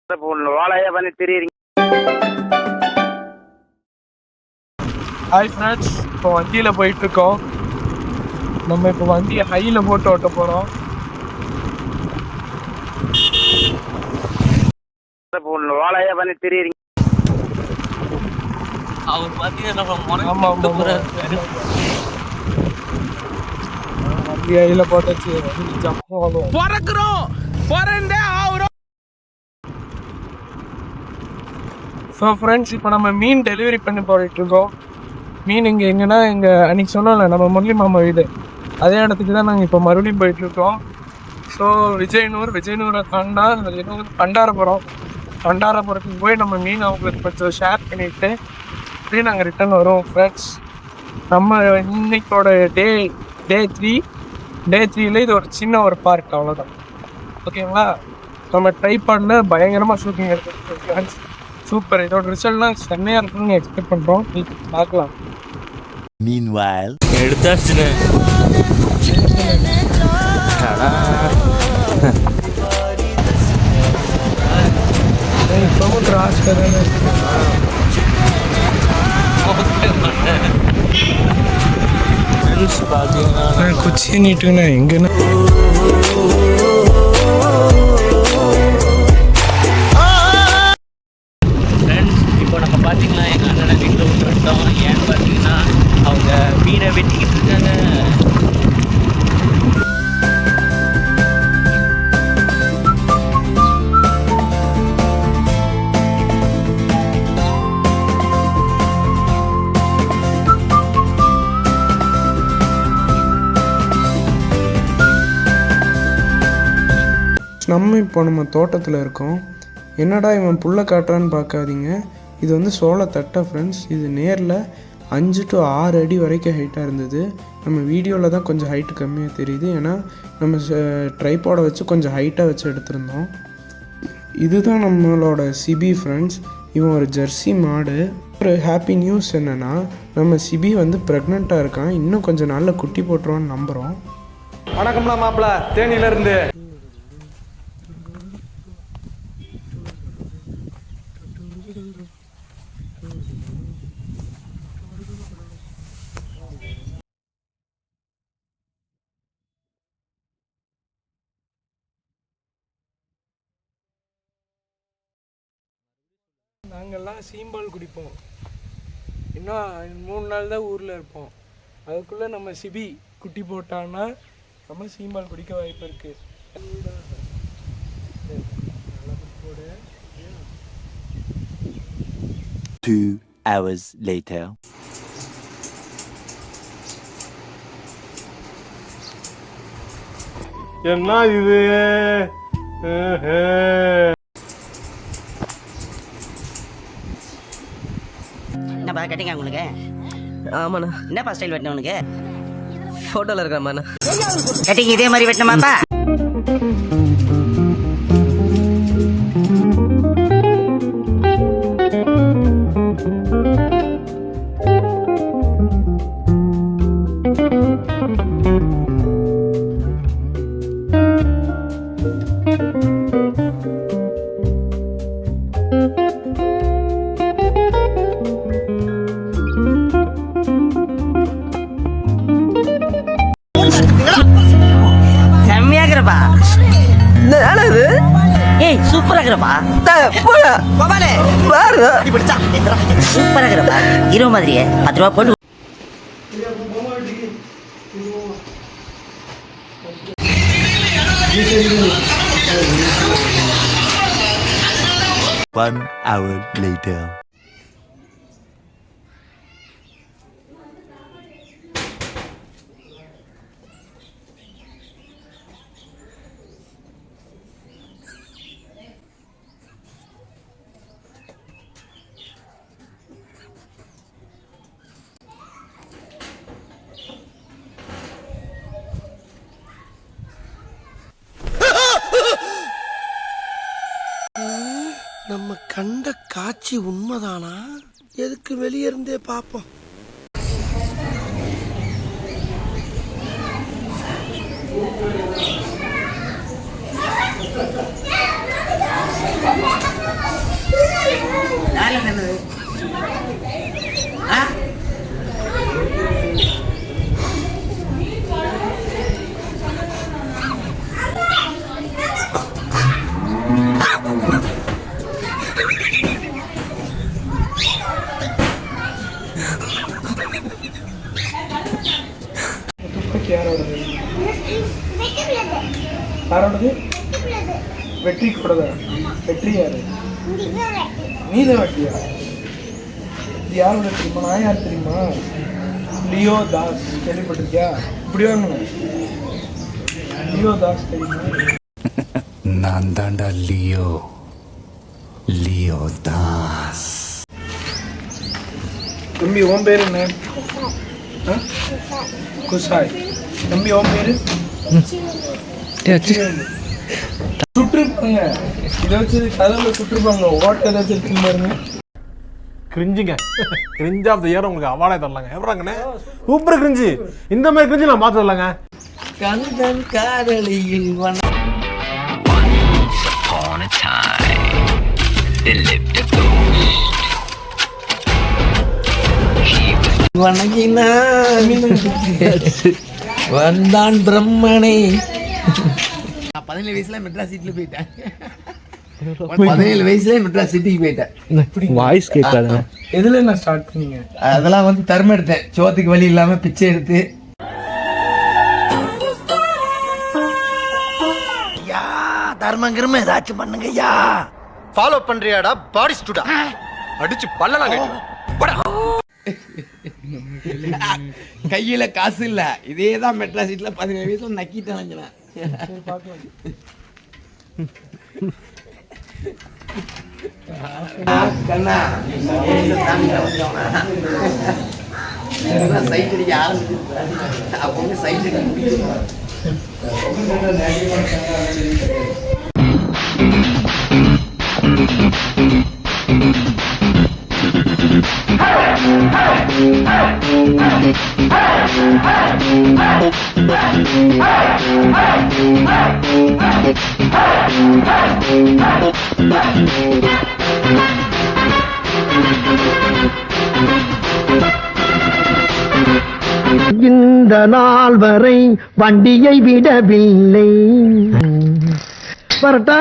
வாழையா பண்ணி தெரியுறீங்க. Hi friends, இப்போ வண்டியில் போயிட்டுருக்கோம். நம்ம இப்போ வண்டியை ஹையில் போட்டு ஓட்ட போகிறோம். வாழையா பண்ணி தெரியுறீங்க. அவர் பார்த்தீங்கன்னா வண்டி ஹையில் போட்டாச்சு. பிறக்கிறோம் பிறந்தே ஆகிறோம். ஸோ ஃப்ரெண்ட்ஸ், இப்போ நம்ம மீன் டெலிவரி பண்ணி போயிட்டுருக்கோம். மீன் இங்கே எங்கன்னா அன்றைக்கி சொன்னோம்ல நம்ம முரளி மாமா வீடு, அதே இடத்துக்கு தான் நாங்கள் இப்போ மறுபடியும் போயிட்டுருக்கோம். ஸோ விஜயனூரை தாண்டா பண்டாரபுரத்துக்கு போய் நம்ம மீன் அவங்களுக்கு கொஞ்சம் ஷேர் பண்ணிவிட்டு அப்படியே நாங்கள் ரிட்டர்ன் வரோம். ஃப்ரெண்ட்ஸ், நம்ம இன்னைக்கோட டே 3 இது ஒரு சின்ன ஒரு பார்க், அவ்வளோதான். ஓகேங்களா? நம்ம ட்ரைபாடில் பயங்கரமாக ஷூட்டிங் எடுத்துருக்கு ஃப்ரெண்ட்ஸ். சூப்பர். இதோட ரிசல்ட்லாம் செம்மையாக இருக்குன்னு எக்ஸ்பெக்ட் பண்ணுறோம். பார்க்கலாம். Meanwhile, எடுத்தாச்சுன்னு இப்போவும் கிராஸ் கதானே பார்த்தீங்கன்னா குச்சி நீட்டுங்கண்ணா எங்கண்ணா இப்போ நம்ம பார்த்தீங்கன்னா எங்கள் அண்ணனை வீட்டில் விட்டுட்டோம். ஏன்னு பார்த்தீங்கன்னா அவங்க மீனை வெட்டிக்கிட்டு இருக்காங்க. நம்ம தோட்டத்தில் இருக்கோம். என்னடா இவன் புல்லை காட்டுறான்னு பார்க்காதீங்க. இது வந்து சோளத்தட்டை ஃப்ரெண்ட்ஸ். இது நேரில் 5 to 6 அடி வரைக்கும் ஹைட்டாக இருந்தது. நம்ம வீடியோவில் தான் கொஞ்சம் ஹைட்டு கம்மியாக தெரியுது, ஏன்னா நம்ம ட்ரைபாடை வச்சு கொஞ்சம் ஹைட்டாக வச்சு எடுத்திருந்தோம். இதுதான் நம்மளோட சிபி ஃப்ரெண்ட்ஸ். இவன் ஒரு ஜெர்சி மாடு. ஒரு ஹாப்பி நியூஸ் என்னென்னா, நம்ம சிபி வந்து ப்ரெக்னெண்ட்டாக இருக்கான். இன்னும் கொஞ்சம் நாளில் குட்டி போட்டுருவான்னு நம்புகிறோம். வணக்கம்லாம் மாப்பிள்ள, தேனியிலேருந்து. நாங்கள்லாம் சீம்பால் குடிப்போம். இன்னும் 3 நாள் தான் ஊரில் இருப்போம். அதுக்குள்ளே நம்ம சிபி குட்டி போட்டான்னா நம்ம சீம்பால் குடிக்க வாய்ப்பு இருக்குது. 2 hours later. என்ன இது? என்னப்பா கட்டிங்க உங்களுக்கு? ஆமாண்ணா. என்னப்பா ஸ்டைல் வெட்டின உனக்கு? ஃபோட்டோவில் இருக்கிறமாண்ணா. கட்டிங் இதே மாதிரி வெட்டணுமாப்பா? செம்மையாகிறப்பா. ஏய் சூப்பரா இருக்கிறப்பா. சூப்பரா இருக்கிறப்பா. ஹீரோ மாதிரியே 10 ரூபா போட்டு. One hour later. நம்ம கண்ட காட்சி உண்மைதானா? எதுக்கு வெளியே இருந்தே பார்ப்போம். Yeah. வெற்றி யாரு? நீதான் வெற்றியா? இது யார் தெரியுமா? நான் யார் தெரியுமா? லியோ தாஸ். கேள்விப்பட்டிருக்கியா? இப்படி வாங்கணும். லியோ தாஸ் தெரியுமா? நான் தாண்டா லியோ தாஸ். தம்பி உன் பேர் என்ன? குசாய். தம்பி உன் பேரு? சுட்டிருப்பாங்க. இதை வச்சு கதவுல சுட்டிருப்பாங்க. ஓட்ட ஏதாச்சும் இருக்குன்னு பாருங்க. கிரிஞ்சுங்க கிரிஞ்ச் ஆஃப் த இயர் உங்களுக்கு அவார்டே தரலாங்க. எவ்வளோங்கண்ணே சூப்பர் கிரிஞ்சு. இந்த மாதிரி கிரிஞ்சு நான் பார்த்து தரலாங்க. கந்தன் காதலியில் வந்தான் பிரம்மனே. 17 வயசுல மெட்ராஸ் சிட்டில போயிட்டேன். 17 வயசுல மெட்ராஸ் சிட்டிக்கு போயிட்டேன். வாய்ஸ் கேட்காத. எதுல நான் ஸ்டார்ட் பண்ணீங்க? அதெல்லாம் வந்து தர்மம் எடுத்தேன். சோத்துக்கு வழி இல்லாம பிச்சை எடுத்து. தர்மம் கிரும ஏதாச்சும் பண்ணுங்க ஐயா. ஃபாலோ பண்றியாடா பாடி ஸ்டூடா? அடிச்சு பல்லலாம் கையில காசு இல்ல. இதேதான் மெட்ராஸ் சீட்ல 17 வயசுல நக்கிட்டேன். கண்ணா சைட் அடிக்க ஆரம்பிச்சு அப்போ சைட் அடிக்க இந்த நாள் வரை வண்டியை விடவில்லை. வரட்டா